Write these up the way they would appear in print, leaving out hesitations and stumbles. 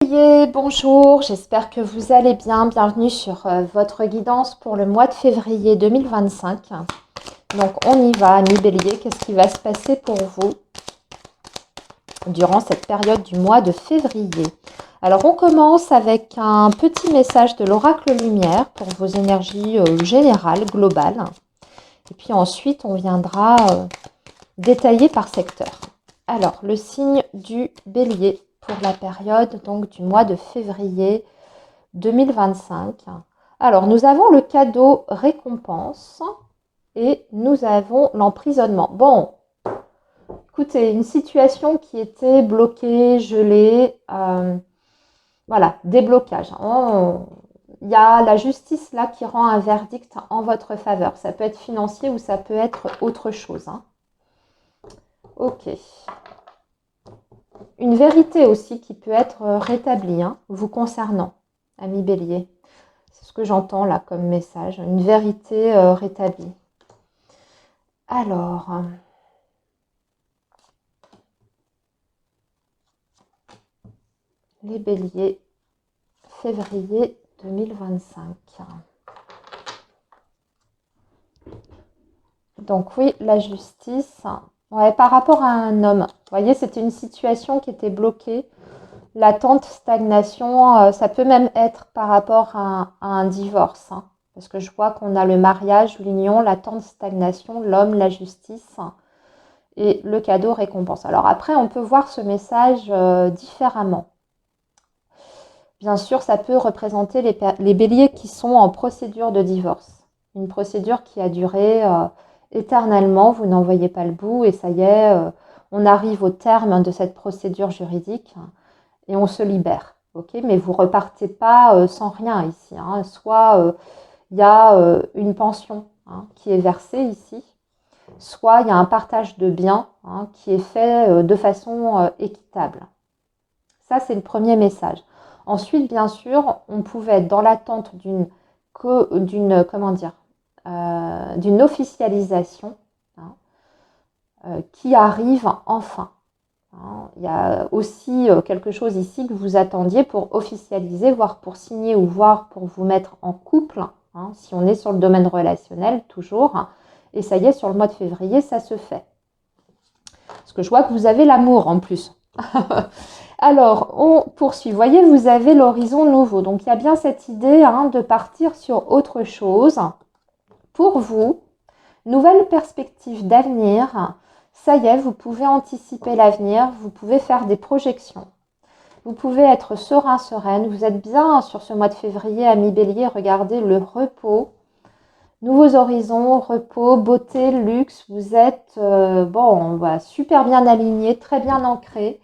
Bonjour, j'espère que vous allez bien. Bienvenue sur votre guidance pour le mois de février 2025. Donc on y va, amis Bélier, qu'est-ce qui va se passer pour vous durant cette période du mois de février? Alors on commence avec un petit message de l'oracle lumière pour vos énergies générales, globales. Et puis ensuite on viendra détailler par secteur. Alors le signe du Bélier pour la période donc du mois de février 2025. Alors, nous avons le cadeau récompense et nous avons l'emprisonnement. Bon, écoutez, une situation qui était bloquée, gelée, voilà, déblocage. Il y a la justice là qui rend un verdict en votre faveur. Ça peut être financier ou ça peut être autre chose. Ok. Une vérité aussi qui peut être rétablie vous concernant, ami Bélier. C'est ce que j'entends là comme message, une vérité rétablie. Alors, les béliers, février 2025. Donc oui, la justice. Ouais, par rapport à un homme. Vous voyez, c'était une situation qui était bloquée. L'attente, stagnation, ça peut même être par rapport à un divorce. Parce que je vois qu'on a le mariage, l'union, l'attente, stagnation, l'homme, la justice et le cadeau récompense. Alors après, on peut voir ce message différemment. Bien sûr, ça peut représenter les béliers qui sont en procédure de divorce. Une procédure qui a duré éternellement, vous n'en voyez pas le bout et ça y est, on arrive au terme de cette procédure juridique et on se libère. Okay, mais vous repartez pas sans rien ici. Soit il y a une pension qui est versée ici, soit il y a un partage de biens qui est fait de façon équitable. Ça, c'est le premier message. Ensuite, bien sûr, on pouvait être dans l'attente d'une officialisation qui arrive enfin. Il y a aussi quelque chose ici que vous attendiez pour officialiser, voire pour signer ou voire pour vous mettre en couple, si on est sur le domaine relationnel toujours. Et ça y est, sur le mois de février, ça se fait. Parce que je vois que vous avez l'amour en plus. Alors, on poursuit. Vous voyez, vous avez l'horizon nouveau. Donc, il y a bien cette idée de partir sur autre chose. Pour vous, nouvelle perspective d'avenir. Ça y est, vous pouvez anticiper l'avenir. Vous pouvez faire des projections. Vous pouvez être serein, sereine. Vous êtes bien sur ce mois de février, ami Bélier. Regardez le repos. Nouveaux horizons, repos, beauté, luxe. Vous êtes super bien aligné, très bien ancré.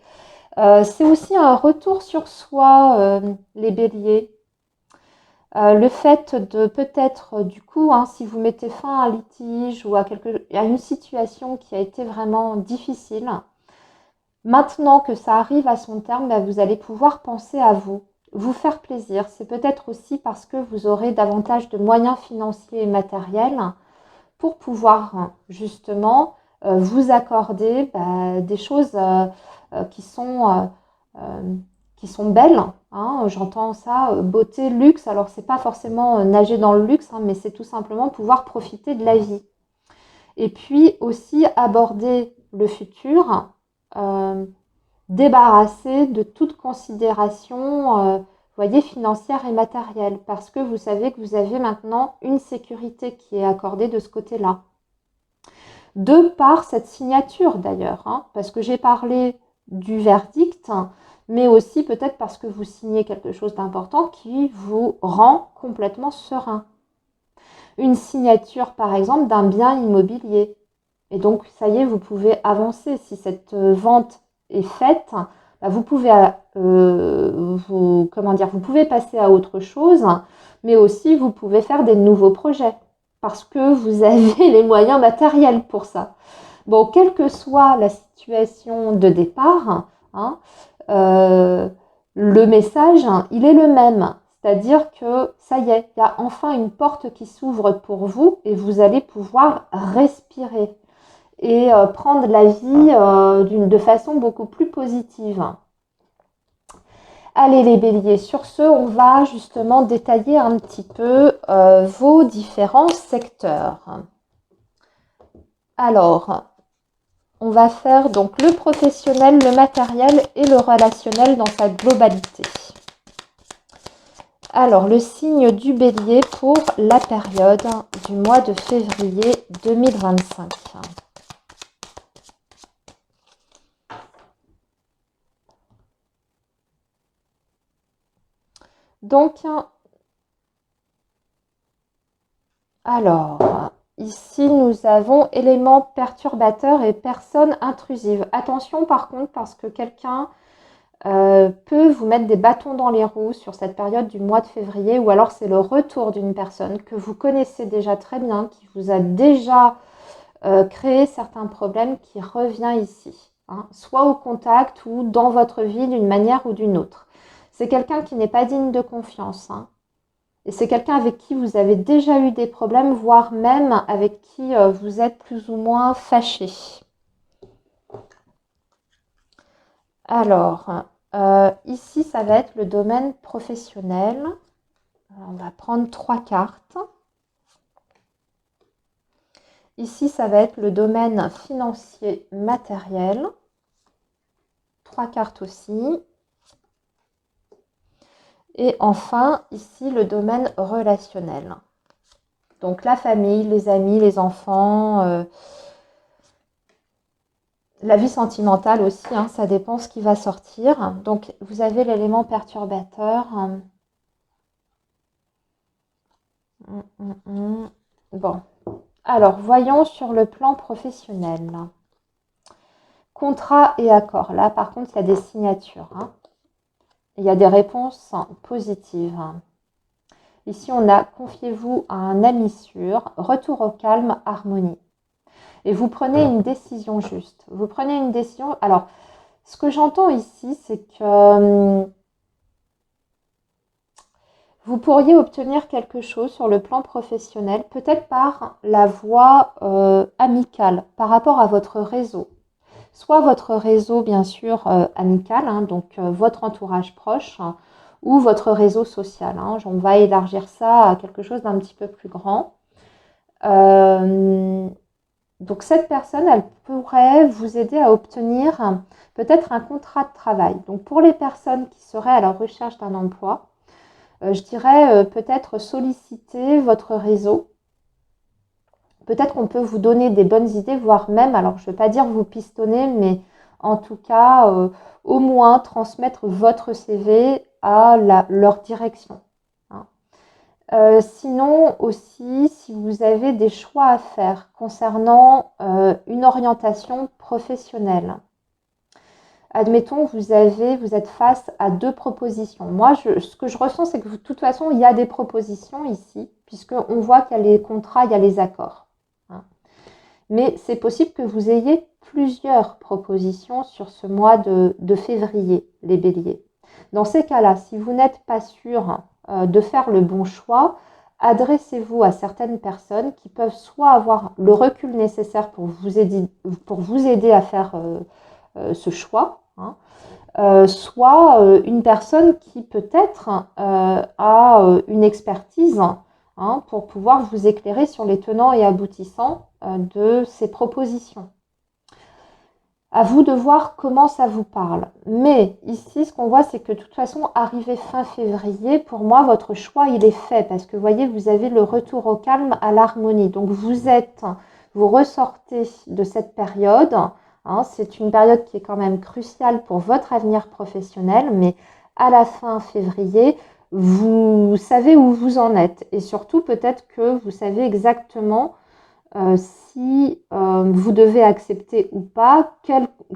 C'est aussi un retour sur soi, les béliers. Le fait de peut-être, du coup, si vous mettez fin à un litige ou à une situation qui a été vraiment difficile, maintenant que ça arrive à son terme, vous allez pouvoir penser à vous faire plaisir. C'est peut-être aussi parce que vous aurez davantage de moyens financiers et matériels pour pouvoir justement vous accorder des choses qui sont belles. J'entends ça, beauté, luxe. Alors, c'est pas forcément nager dans le luxe, mais c'est tout simplement pouvoir profiter de la vie. Et puis aussi aborder le futur, débarrasser de toute considération, voyez, financière et matérielle, parce que vous savez que vous avez maintenant une sécurité qui est accordée de ce côté-là. De par cette signature d'ailleurs, parce que j'ai parlé du verdict, mais aussi peut-être parce que vous signez quelque chose d'important qui vous rend complètement serein. Une signature par exemple d'un bien immobilier. Et donc ça y est, vous pouvez avancer. Si cette vente est faite, vous pouvez vous pouvez passer à autre chose, mais aussi vous pouvez faire des nouveaux projets parce que vous avez les moyens matériels pour ça. Bon, quelle que soit la situation de départ, le message, il est le même. C'est-à-dire que ça y est, il y a enfin une porte qui s'ouvre pour vous et vous allez pouvoir respirer et prendre la vie de façon beaucoup plus positive. Allez les béliers, sur ce, on va justement détailler un petit peu vos différents secteurs. Alors, on va faire donc le professionnel, le matériel et le relationnel dans sa globalité. Alors, le signe du bélier pour la période du mois de février 2025. Donc, alors, ici, nous avons éléments perturbateurs et personnes intrusives. Attention par contre, parce que quelqu'un peut vous mettre des bâtons dans les roues sur cette période du mois de février, ou alors c'est le retour d'une personne que vous connaissez déjà très bien, qui vous a déjà créé certains problèmes, qui revient ici, hein, soit au contact ou dans votre vie d'une manière ou d'une autre. C'est quelqu'un qui n'est pas digne de confiance, hein. Et c'est quelqu'un avec qui vous avez déjà eu des problèmes, voire même avec qui vous êtes plus ou moins fâché. Alors, ici, ça va être le domaine professionnel. Alors, on va prendre 3 cartes. Ici, ça va être le domaine financier matériel. 3 cartes aussi. Et enfin, ici, le domaine relationnel. Donc, la famille, les amis, les enfants, la vie sentimentale aussi, hein, ça dépend ce qui va sortir. Donc, vous avez l'élément perturbateur. Bon. Alors, voyons sur le plan professionnel. Contrat et accord. Là, par contre, il y a des signatures, hein. Il y a des réponses positives. Ici, on a confiez-vous à un ami sûr, retour au calme, harmonie. Et vous prenez une décision juste. Vous prenez une décision. Alors, ce que j'entends ici, c'est que vous pourriez obtenir quelque chose sur le plan professionnel, peut-être par la voie amicale, par rapport à votre réseau. Soit votre réseau, bien sûr, amical, hein, donc votre entourage proche, hein, ou votre réseau social, hein. On va élargir ça à quelque chose d'un petit peu plus grand. Donc cette personne, elle pourrait vous aider à obtenir peut-être un contrat de travail. Donc pour les personnes qui seraient à la recherche d'un emploi, je dirais peut-être solliciter votre réseau. Peut-être qu'on peut vous donner des bonnes idées, voire même, alors je ne veux pas dire vous pistonner, mais en tout cas, au moins transmettre votre CV à leur direction, hein. Sinon aussi, si vous avez des choix à faire concernant une orientation professionnelle, admettons, vous êtes face à 2 propositions. Moi, ce que je ressens, c'est que de toute façon, il y a des propositions ici, puisqu'on voit qu'il y a les contrats, il y a les accords, hein. Mais c'est possible que vous ayez plusieurs propositions sur ce mois de février, les béliers. Dans ces cas-là, si vous n'êtes pas sûr de faire le bon choix, adressez-vous à certaines personnes qui peuvent soit avoir le recul nécessaire pour vous aider à faire ce choix, hein, soit une personne qui peut-être a une expertise, hein, pour pouvoir vous éclairer sur les tenants et aboutissants de ces propositions. À vous de voir comment ça vous parle. Mais ici, ce qu'on voit, c'est que de toute façon, arrivé fin février, pour moi, votre choix, il est fait. Parce que, vous voyez, vous avez le retour au calme, à l'harmonie. Donc, vous ressortez de cette période, hein, c'est une période qui est quand même cruciale pour votre avenir professionnel. Mais à la fin février, vous savez où vous en êtes. Et surtout, peut-être que vous savez exactement si vous devez accepter ou pas,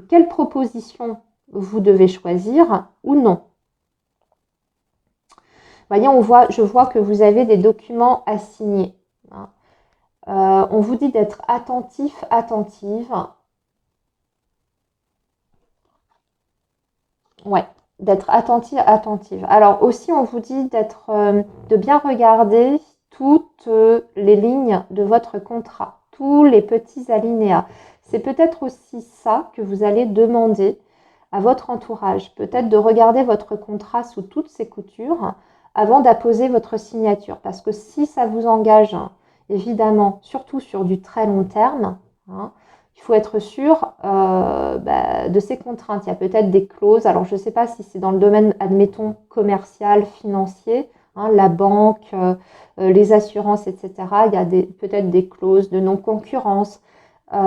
quelle proposition vous devez choisir ou non. Voyez, je vois que vous avez des documents à signer, hein. On vous dit d'être attentif, attentive. Ouais, d'être attentive, attentive. Alors aussi, on vous dit de bien regarder toutes les lignes de votre contrat, tous les petits alinéas. C'est peut-être aussi ça que vous allez demander à votre entourage, peut-être de regarder votre contrat sous toutes ses coutures avant d'apposer votre signature. Parce que si ça vous engage, évidemment, surtout sur du très long terme, hein, il faut être sûr de ces contraintes. Il y a peut-être des clauses. Alors, je ne sais pas si c'est dans le domaine, admettons, commercial, financier, hein, la banque, les assurances, etc. Il y a peut-être des clauses de non-concurrence. Vous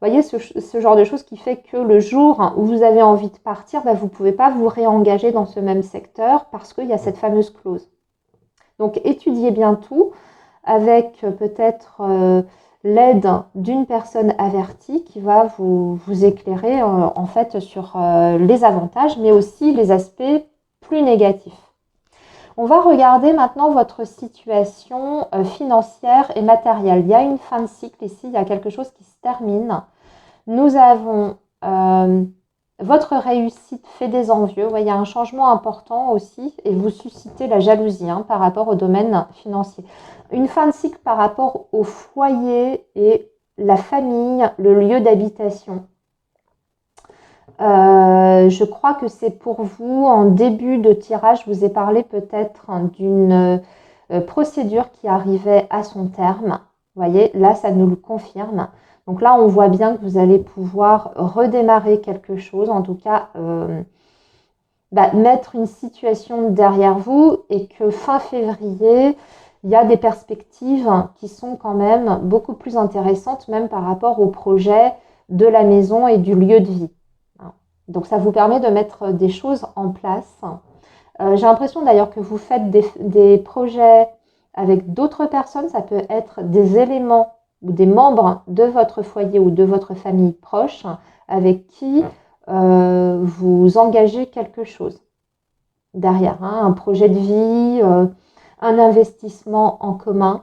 voyez, ce genre de choses qui fait que le jour où vous avez envie de partir, vous ne pouvez pas vous réengager dans ce même secteur parce qu'il y a cette fameuse clause. Donc, étudiez bien tout avec peut-être l'aide d'une personne avertie qui va vous éclairer en fait sur les avantages, mais aussi les aspects plus négatifs. On va regarder maintenant votre situation financière et matérielle. Il y a une fin de cycle ici, il y a quelque chose qui se termine. Nous avons votre réussite fait des envieux. Ouais, il y a un changement important aussi et vous suscitez la jalousie par rapport au domaine financier. Une fin de cycle par rapport au foyer et la famille, le lieu d'habitation. Je crois que c'est pour vous, en début de tirage, je vous ai parlé peut-être d'une procédure qui arrivait à son terme. Vous voyez, là, ça nous le confirme. Donc là, on voit bien que vous allez pouvoir redémarrer quelque chose, en tout cas, mettre une situation derrière vous et que fin février, il y a des perspectives qui sont quand même beaucoup plus intéressantes, même par rapport au projet de la maison et du lieu de vie. Donc, ça vous permet de mettre des choses en place. J'ai l'impression d'ailleurs que vous faites des projets avec d'autres personnes. Ça peut être des éléments ou des membres de votre foyer ou de votre famille proche avec qui vous engagez quelque chose derrière. Un projet de vie, un investissement en commun.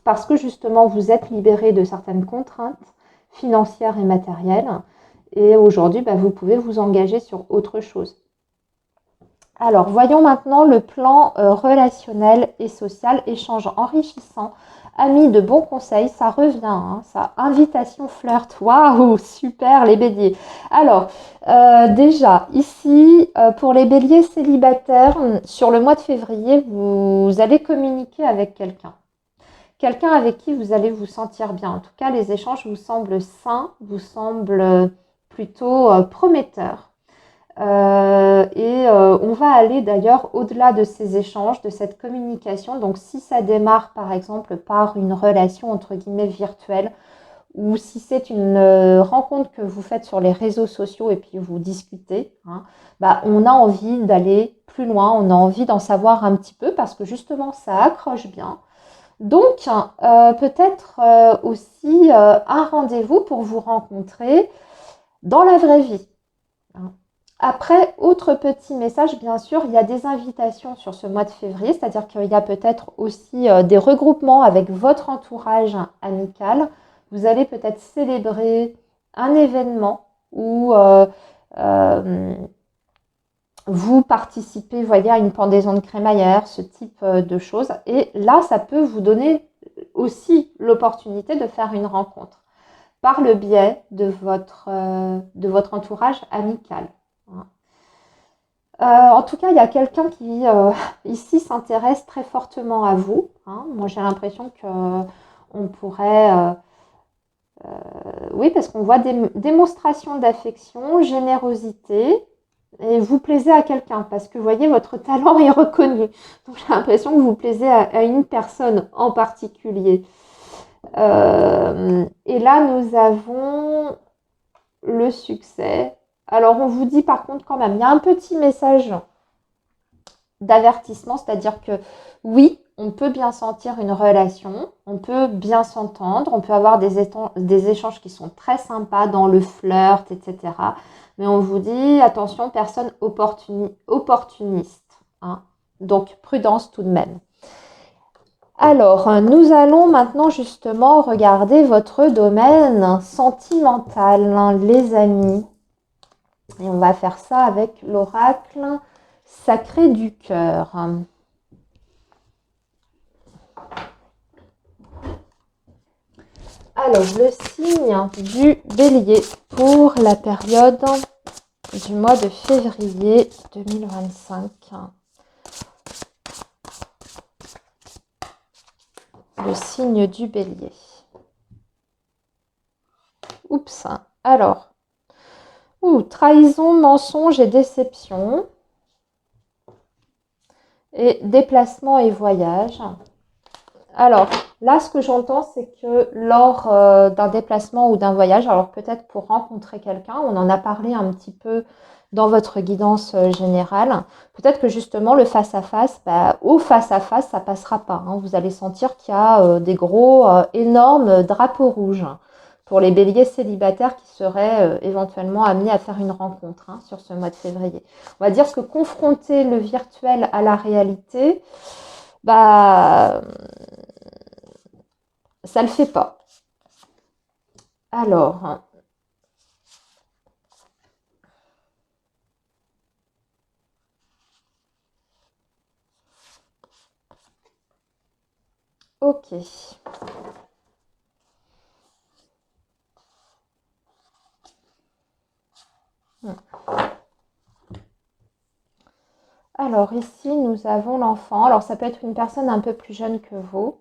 Parce que justement, vous êtes libéré de certaines contraintes financières et matérielles. Et aujourd'hui, vous pouvez vous engager sur autre chose. Alors, voyons maintenant le plan relationnel et social, échange enrichissant, amis de bons conseils, ça revient, ça, invitation flirt, waouh, super les béliers. Alors, déjà, ici, pour les béliers célibataires, sur le mois de février, vous allez communiquer avec quelqu'un. Quelqu'un avec qui vous allez vous sentir bien. En tout cas, les échanges vous semblent sains, vous semblent plutôt prometteur. On va aller d'ailleurs au-delà de ces échanges, de cette communication. Donc si ça démarre par exemple par une relation entre guillemets virtuelle ou si c'est une rencontre que vous faites sur les réseaux sociaux et puis vous discutez, on a envie d'aller plus loin, on a envie d'en savoir un petit peu parce que justement ça accroche bien. Donc, peut-être aussi un rendez-vous pour vous rencontrer dans la vraie vie. Après, autre petit message, bien sûr, il y a des invitations sur ce mois de février, c'est-à-dire qu'il y a peut-être aussi des regroupements avec votre entourage amical. Vous allez peut-être célébrer un événement où vous participez, voyez, à une pendaison de crémaillère, ce type de choses. Et là, ça peut vous donner aussi l'opportunité de faire une rencontre par le biais de votre entourage amical. En tout cas, il y a quelqu'un qui, ici, s'intéresse très fortement à vous. Moi, j'ai l'impression qu'on pourrait... oui, parce qu'on voit des démonstrations d'affection, générosité, et vous plaisez à quelqu'un parce que vous voyez votre talent est reconnu. Donc j'ai l'impression que vous plaisez à une personne en particulier. Et là nous avons le succès. Alors on vous dit par contre quand même, il y a un petit message d'avertissement, c'est-à-dire que oui, on peut bien sentir une relation, on peut bien s'entendre, on peut avoir des échanges qui sont très sympas dans le flirt, etc. Mais on vous dit, attention, personne opportuniste. Donc, prudence tout de même. Alors, nous allons maintenant justement regarder votre domaine sentimental, les amis. Et on va faire ça avec l'oracle sacré du cœur. Alors, le signe du bélier pour la période du mois de février 2025. Le signe du bélier. Oups. Alors, trahison, mensonge et déception. Et déplacement et voyage. Alors, là, ce que j'entends, c'est que lors d'un déplacement ou d'un voyage, alors peut-être pour rencontrer quelqu'un, on en a parlé un petit peu dans votre guidance générale, peut-être que justement le face-à-face, au face-à-face, ça passera pas. Hein. Vous allez sentir qu'il y a des gros, énormes drapeaux rouges pour les béliers célibataires qui seraient éventuellement amenés à faire une rencontre sur ce mois de février. On va dire que confronter le virtuel à la réalité, ça le fait pas. Alors, ok. Alors ici, nous avons l'enfant. Alors ça peut être une personne un peu plus jeune que vous.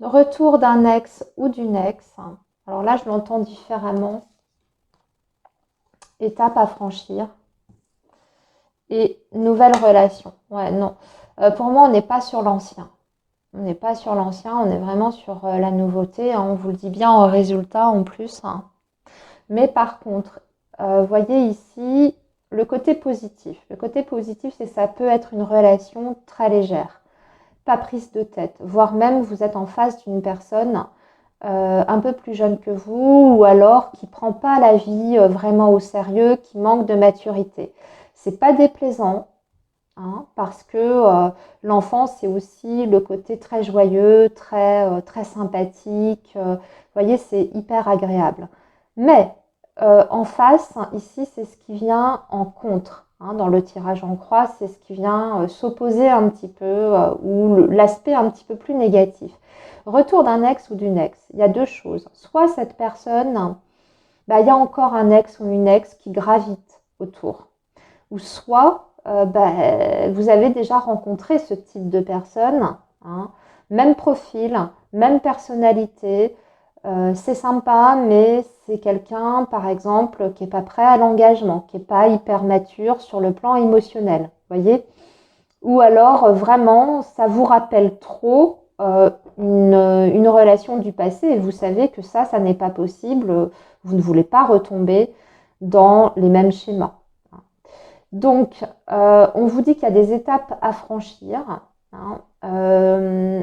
Retour d'un ex ou d'une ex. Alors là, je l'entends différemment. Étape à franchir. Et nouvelle relation. Ouais, non. Pour moi, on n'est pas sur l'ancien. On n'est pas sur l'ancien, on est vraiment sur la nouveauté. On vous le dit bien en résultat en plus. Mais par contre, voyez ici le côté positif. Le côté positif, c'est que ça peut être une relation très légère, pas prise de tête, voire même vous êtes en face d'une personne un peu plus jeune que vous ou alors qui prend pas la vie vraiment au sérieux, qui manque de maturité. C'est pas déplaisant. Parce que l'enfant, c'est aussi le côté très joyeux, très sympathique. Vous voyez, c'est hyper agréable. Mais en face, ici, c'est ce qui vient en contre. Dans le tirage en croix, c'est ce qui vient s'opposer un petit peu ou l'aspect un petit peu plus négatif. Retour d'un ex ou d'une ex, il y a deux choses. Soit cette personne, il y a encore un ex ou une ex qui gravite autour. Ou soit vous avez déjà rencontré ce type de personne, même profil, même personnalité, c'est sympa, mais c'est quelqu'un, par exemple, qui n'est pas prêt à l'engagement, qui n'est pas hyper mature sur le plan émotionnel, voyez. Ou alors, vraiment, ça vous rappelle trop une relation du passé et vous savez que ça n'est pas possible, vous ne voulez pas retomber dans les mêmes schémas. Donc, on vous dit qu'il y a des étapes à franchir.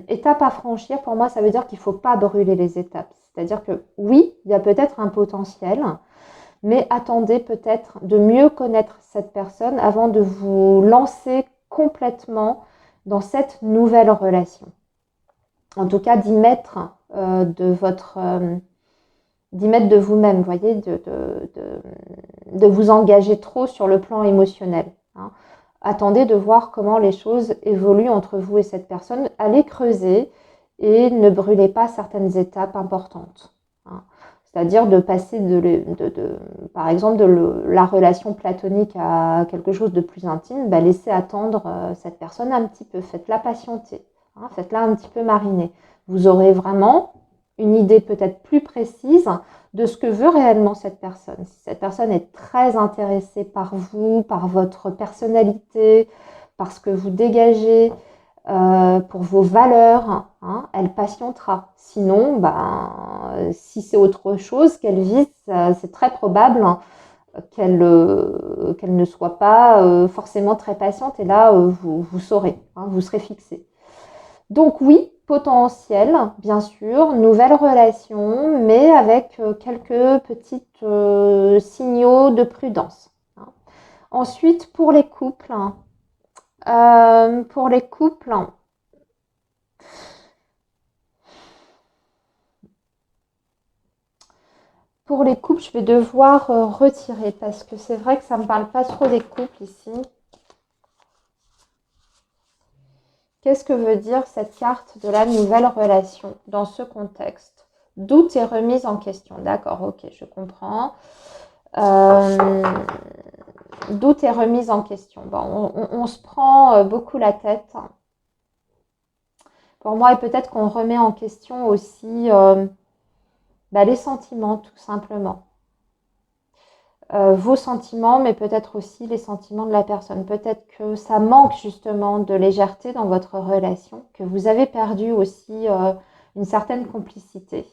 Étapes à franchir, pour moi, ça veut dire qu'il ne faut pas brûler les étapes. C'est-à-dire que oui, il y a peut-être un potentiel, mais attendez peut-être de mieux connaître cette personne avant de vous lancer complètement dans cette nouvelle relation. En tout cas, d'y mettre de vous-même, voyez, de vous engager trop sur le plan émotionnel. Attendez de voir comment les choses évoluent entre vous et cette personne. Allez creuser et ne brûlez pas certaines étapes importantes. C'est-à-dire de passer par exemple de la relation platonique à quelque chose de plus intime, laissez attendre cette personne un petit peu, faites-la patienter, faites-la un petit peu mariner. Vous aurez vraiment une idée peut-être plus précise de ce que veut réellement cette personne. Si cette personne est très intéressée par vous, par votre personnalité, par ce que vous dégagez, pour vos valeurs, elle patientera. Sinon, si c'est autre chose qu'elle vise, c'est très probable qu'elle ne soit pas forcément très patiente. Et là, vous saurez, vous serez fixé. Donc oui, potentiel, bien sûr, nouvelle relation, mais avec quelques petits signaux de prudence. Ensuite, pour les couples, pour les couples, je vais devoir retirer parce que c'est vrai que ça ne me parle pas trop des couples ici. Qu'est-ce que veut dire cette carte de la nouvelle relation dans ce contexte? Doute et remise en question. D'accord, ok, je comprends. Doute et remise en question. Bon, on se prend beaucoup la tête. Pour moi, et peut-être qu'on remet en question aussi les sentiments, tout simplement. Vos sentiments, mais peut-être aussi les sentiments de la personne. Peut-être que ça manque justement de légèreté dans votre relation, que vous avez perdu aussi une certaine complicité,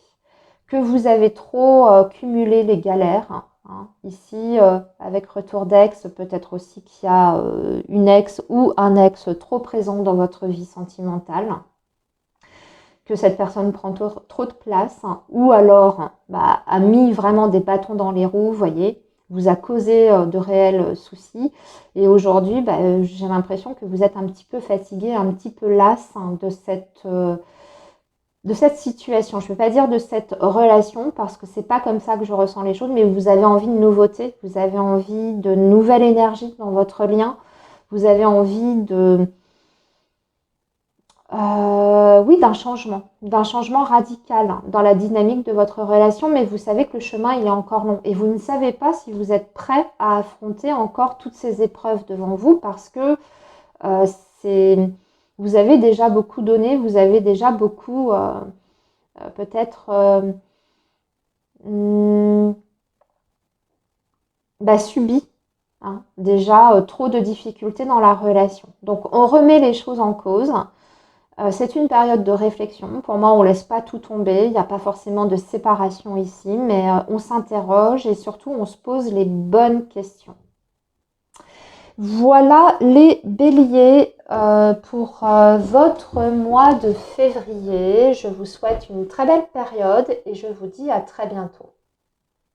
que vous avez trop cumulé les galères. Hein. Ici, avec retour d'ex, peut-être aussi qu'il y a une ex ou un ex trop présent dans votre vie sentimentale, que cette personne prend trop de place, ou alors a mis vraiment des bâtons dans les roues, vous voyez, vous a causé de réels soucis. Et aujourd'hui, j'ai l'impression que vous êtes un petit peu fatigué, un petit peu lasse de cette situation. Je ne veux pas dire de cette relation, parce que c'est pas comme ça que je ressens les choses, mais vous avez envie de nouveauté, vous avez envie de nouvelle énergie dans votre lien, vous avez envie de... oui, d'un changement radical dans la dynamique de votre relation, mais vous savez que le chemin, il est encore long. Et vous ne savez pas si vous êtes prêt à affronter encore toutes ces épreuves devant vous, parce que euh, c'est... vous avez déjà beaucoup donné, vous avez déjà beaucoup, peut-être, hmm, subi hein, déjà trop de difficultés dans la relation. Donc, on remet les choses en cause. C'est une période de réflexion. Pour moi, on ne laisse pas tout tomber. Il n'y a pas forcément de séparation ici, mais on s'interroge et surtout, on se pose les bonnes questions. Voilà les béliers pour votre mois de février. Je vous souhaite une très belle période et je vous dis à très bientôt.